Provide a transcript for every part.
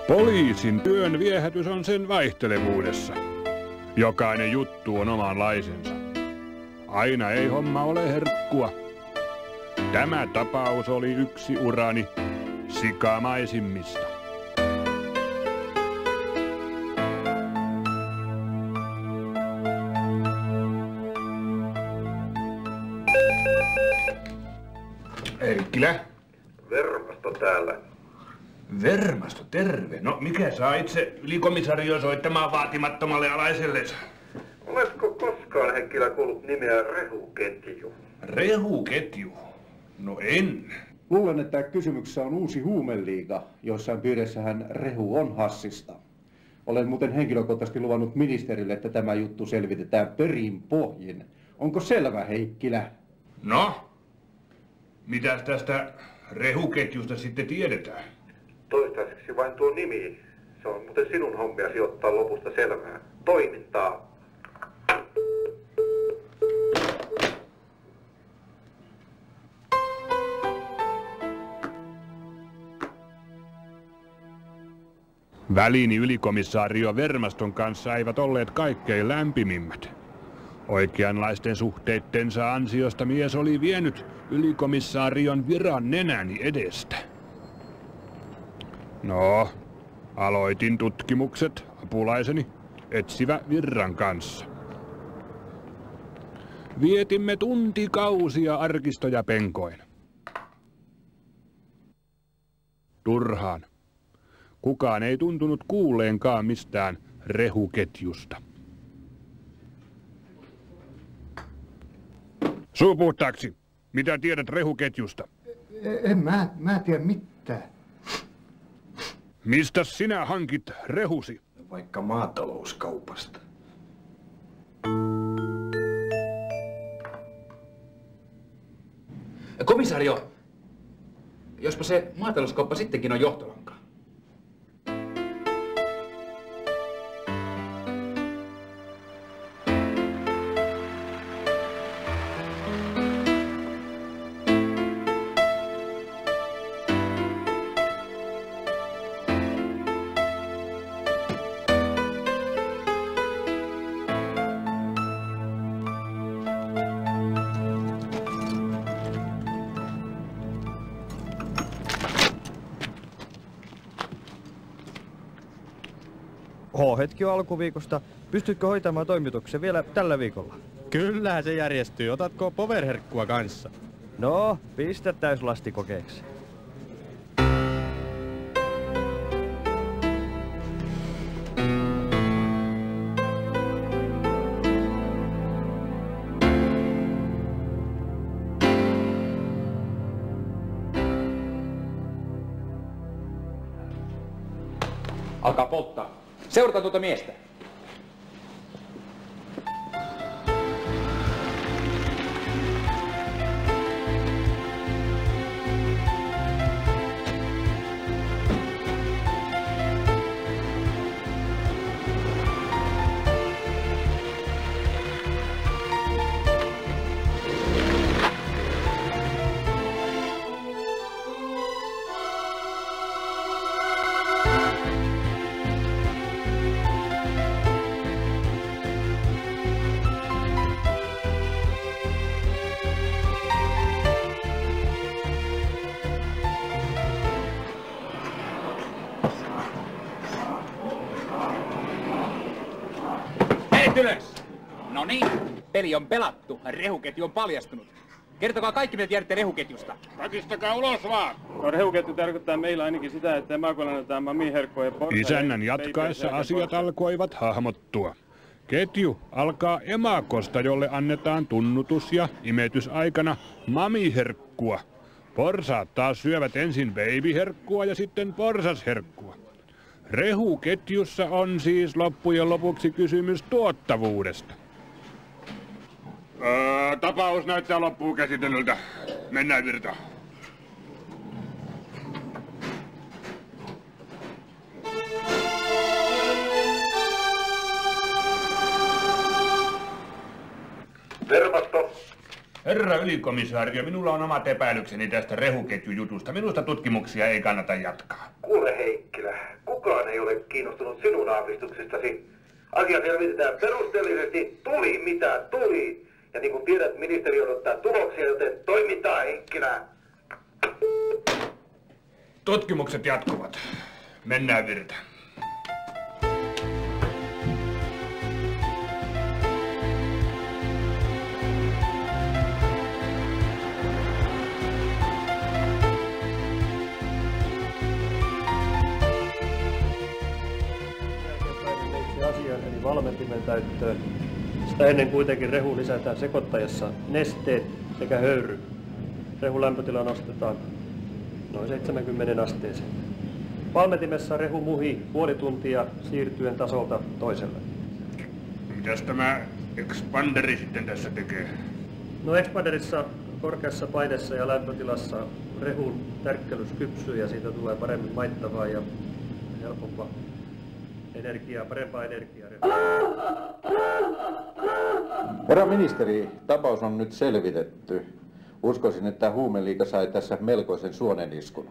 Poliisin työn viehätys on sen vaihtelevuudessa. Jokainen juttu on omanlaisensa. Aina ei homma ole herkkua. Tämä tapaus oli yksi urani sikamaisimmista. Heikkilä? Vermasto täällä. Vermasto, terve. No, mikä saa itse ylikomisario soittamaan vaatimattomalle alaisellesi? Oletko koskaan, Heikkilä, kuullut nimeä Rehuketju? Rehuketju? No en. Luulen, että kysymyksessä on uusi huumeliiga, joissain piireissähän rehu on hassista. Olen muuten henkilökohtaisesti luvannut ministerille, että tämä juttu selvitetään perin pohjin. Onko selvä, Heikkilä? No, mitäs tästä rehuketjusta sitten tiedetään? Toistaiseksi vain tuo nimi. Se on muuten sinun hommiasi ottaa lopusta selvää. Toimintaa. Välini ylikomissaario Vermaston kanssa eivät olleet kaikkein lämpimimmät. Oikeanlaisten suhteittensa ansiosta mies oli vienyt ylikomissaarion viran nenäni edestä. No, aloitin tutkimukset apulaiseni etsivä virran kanssa. Vietimme tuntikausia arkistoja penkoin. Turhaan. Kukaan ei tuntunut kuulleenkaan mistään rehuketjusta. Suu puhtaaksi. Mitä tiedät rehuketjusta? En mä tiedä mitään. Mistä sinä hankit rehusi? Vaikka maatalouskaupasta. Komisario, jospa se maatalouskauppa sittenkin on johtolankaa. Hetki on alkuviikosta. Pystytkö hoitamaan toimituksen vielä tällä viikolla? Kyllähän se järjestyy. Otatko powerherkkua kanssa? No, pistä täyslastikokeeksi. Alkaa polttaa. Seurataan tuota miestä. Ylös! No niin, peli on pelattu. Rehuketju on paljastunut. Kertokaa kaikki, mitä tiedätte rehuketjusta. Rakistakaa ulos vaan! No, rehuketju tarkoittaa meillä ainakin sitä, että emakolla annetaan mamiherkkoja porsa. Isännän jatkaessa asiat alkoivat hahmottua. Ketju alkaa emakosta, jolle annetaan tunnutus- ja imetysaikana mamiherkkua. Porsaat taas syövät ensin babyherkkua ja sitten porsasherkkua. Rehuketjussa on siis loppujen lopuksi kysymys tuottavuudesta. Tapaus näyttää loppuun käsitellyltä. Mennään virtaan. Vermasto. Herra ylikomissaario, minulla on omat epäilykseni tästä rehuketjujutusta. Minusta tutkimuksia ei kannata jatkaa. Kuule Heikkilä, kukaan ei ole kiinnostunut sinun aavistuksistasi. Asia selvitetään perusteellisesti, tuli mitä tuli. Ja niin kuin tiedät, ministeri odottaa tuloksia, joten toimintaa Heikkilä. Tutkimukset jatkuvat. Mennään Virta. Asian eli valmentimen täyttöön. Sitä ennen kuitenkin rehu lisätään sekoittajassa nesteet sekä höyry. Rehun lämpötila nostetaan noin 70 asteeseen. Valmentimessa rehu muhii puoli tuntia siirtyen tasolta toiselle. Mitäs tämä expanderi sitten tässä tekee? No expanderissa korkeassa paineessa ja lämpötilassa rehun tärkkelys kypsyy ja siitä tulee paremmin maittavaa ja helpompaa energiaa, parempaa energiaa. Herra ministeri, tapaus on nyt selvitetty. Uskoisin, että huumeliiga sai tässä melkoisen suoneniskun.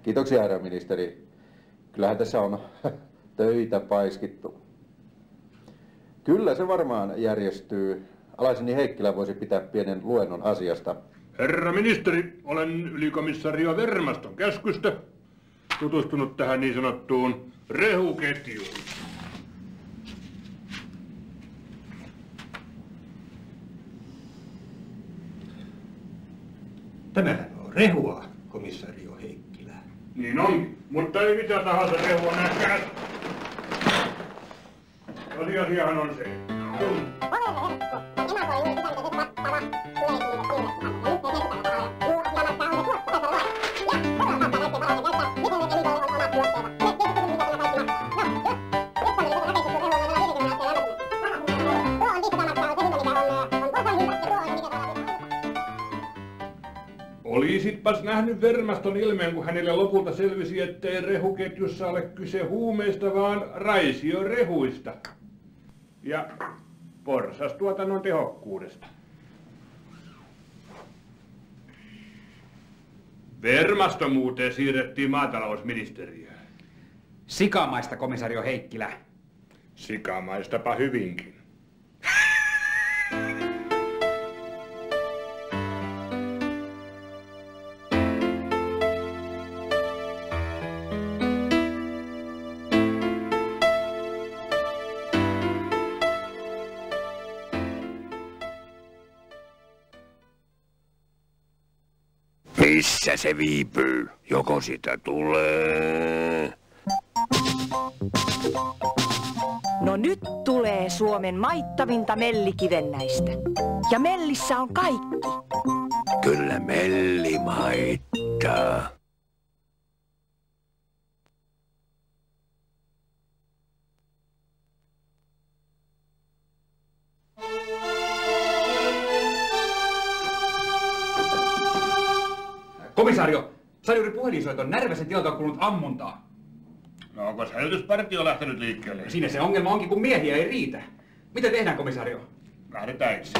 Kiitoksia, herra ministeri. Kyllähän tässä on töitä paiskittu. Kyllä se varmaan järjestyy. Alaiseni Heikkilä voisi pitää pienen luennon asiasta. Herra ministeri, olen ylikomissario Vermaston käskystä tutustunut tähän niin sanottuun rehuketjuun. Tämähän on rehua, komissario Heikkilä. Niin onkin, mutta ei mitä tahansa rehua näkään. Tosiasiahan on se. Olisitpas nähnyt Vermaston ilmeen, kun hänelle lopulta selvisi, ettei rehuketjussa ole kyse huumeista, vaan raisiorehuista. Ja porsastuotannon tehokkuudesta. Vermasto muuten siirrettiin maatalousministeriöön. Sikamaista, komisario Heikkilä. Sikamaistapa hyvinkin. Missä se viipyy? Joko sitä tulee? No nyt tulee Suomen maittavinta mellikivennäistä. Ja mellissä on kaikki. Kyllä melli maittaa. Komisario, sain juuri puhelinsoiton. Närväsen tilalta on kulunut ammuntaa. No onko hälytyspartio lähtenyt liikkeelle? Siinä se ongelma onkin, kun miehiä ei riitä. Mitä tehdään, komisario? Lähdetään itse.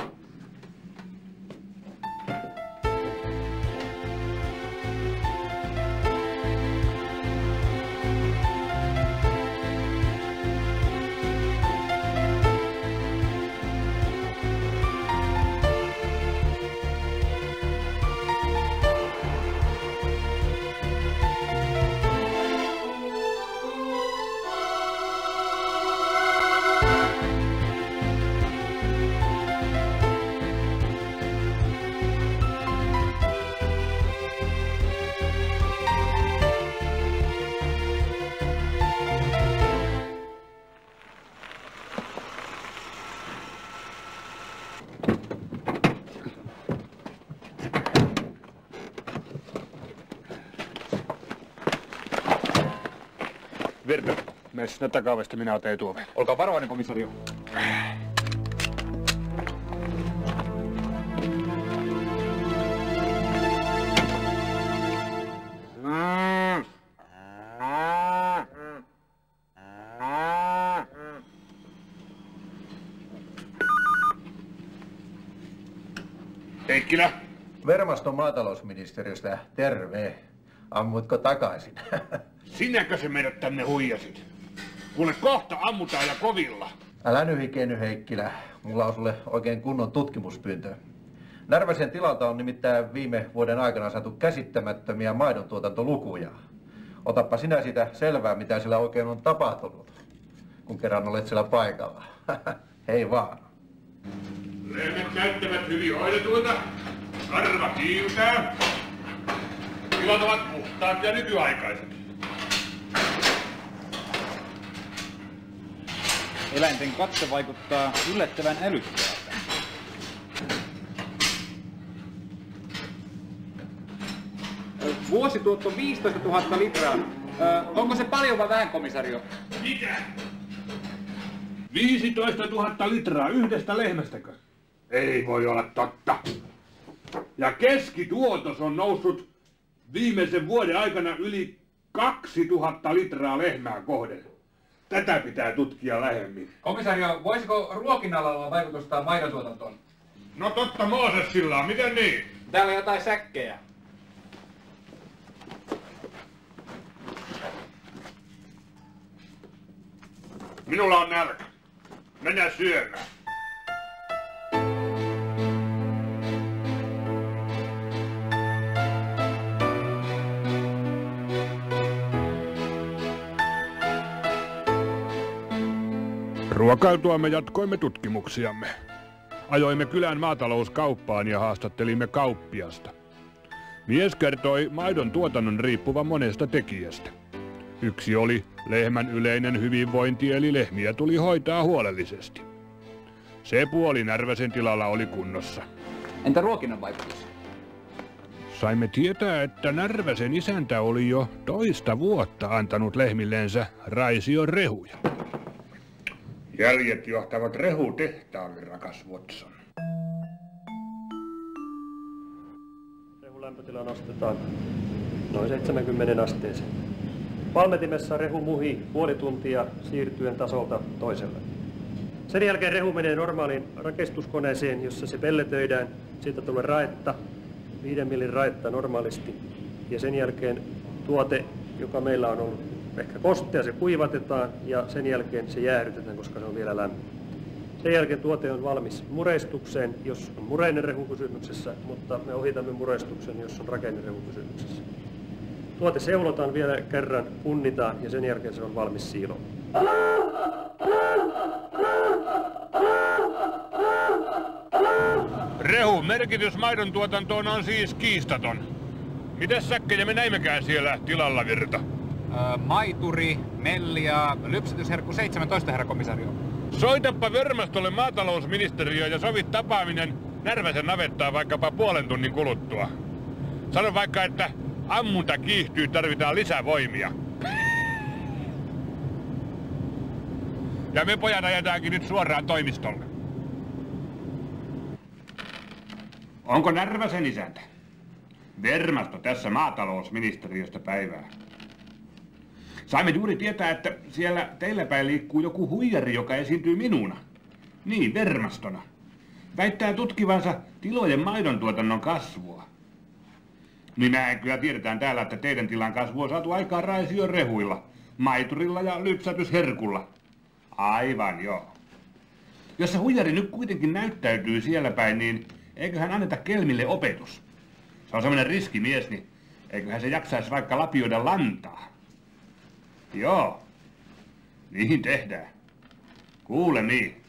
Virta, mene sinne takaovesta, minä otan etuoven. Olkaa varovainen, komisario. Heikkilä. Vermaston maatalousministeriöstä, terve. Ammuitko takaisin? Sinäkö se meidät tänne huijasit? Kuule, kohta ammutaan ja kovilla. Älä nyt hikeny, Heikkilä. Mulla on sulle oikein kunnon tutkimuspyyntö. Närväsen tilalta on nimittäin viime vuoden aikana saatu käsittämättömiä maidontuotantolukuja. Otappa sinä sitä selvää, mitä sillä oikein on tapahtunut, kun kerran olet siellä paikalla. Hei vaan. Lehmät näyttävät hyvin hoidetuilta. Karva kiiltää. Tilat ovat puhtaat ja nykyaikaiset. Eläinten katse vaikuttaa yllättävän älykkäältä. Vuosituotto 15 000 litraa. Onko se paljon vai vähän, komisario? Mitä? 15 000 litraa yhdestä lehmästäkö? Ei voi olla totta. Ja keskituotos on noussut viimeisen vuoden aikana yli 2000 litraa lehmää kohden. Tätä pitää tutkia lähemmin. Komisario, voisiko ruokinnalla olla vaikutusta maidontuotantoon? No totta Mooses sillä on, miten niin? Täällä on jotain säkkejä. Minulla on nälkä. Mennään syömään. Ruokailtuamme jatkoimme tutkimuksiamme. Ajoimme kylän maatalouskauppaan ja haastattelimme kauppiasta. Mies kertoi maidon tuotannon riippuvan monesta tekijästä. Yksi oli lehmän yleinen hyvinvointi, eli lehmiä tuli hoitaa huolellisesti. Se puoli Närväsen tilalla oli kunnossa. Entä ruokinnan vaikutus? Saimme tietää, että Närväsen isäntä oli jo toista vuotta antanut lehmilleensä raision rehuja. Jäljet johtavat rehutehtaalle, rakas Watson. Rehun lämpötila nostetaan noin 70 asteeseen. Valmetimessa rehu muhii puoli tuntia siirtyen tasolta toiselle. Sen jälkeen rehu menee normaaliin rakestuskoneeseen, jossa se pelletöidään. Siitä tulee raetta, 5 millin raetta normaalisti. Ja sen jälkeen tuote, joka meillä on ollut ehkä kostea, se kuivatetaan ja sen jälkeen se jäähdytetään, koska se on vielä lämmin. Sen jälkeen tuote on valmis mureistukseen, jos on mureinen rehu kysymyksessä, mutta me ohitamme mureistuksen, jos on rakennerehu kysymyksessä. Tuote seulotaan vielä kerran, punnitaan ja sen jälkeen se on valmis siiloon. Rehun merkitys maidon tuotantoon on siis kiistaton. Mitäs säkkejä me näimmekään siellä tilalla, Virta? Maituri, melli ja lypsytysherkku 17, herra komisario. Soitappa Vermastolle maatalousministeriöön ja sovit tapaaminen Närväsen navettaan vaikkapa puolen tunnin kuluttua. Sano vaikka, että ammunta kiihtyy, tarvitaan lisävoimia. Ja me pojat ajetaankin nyt suoraan toimistolle. Onko Närväsen isäntä? Vermasto tässä maatalousministeriöstä päivää. Saimme juuri tietää, että siellä teillä päin liikkuu joku huijari, joka esiintyy minuna. Niin, Vermastona. Väittää tutkivansa tilojen maidontuotannon kasvua. Niin mehän kyllä tiedetään täällä, että teidän tilan kasvu on saatu aikaan raision rehuilla, maiturilla ja lypsätysherkulla. Aivan joo. Jos se huijari nyt kuitenkin näyttäytyy siellä päin, niin eiköhän anneta Kelmille opetus. Se on semmoinen riskimies, niin eiköhän se jaksaisi vaikka lapioida lantaa. Joo, niin tehdään. Kuule niin.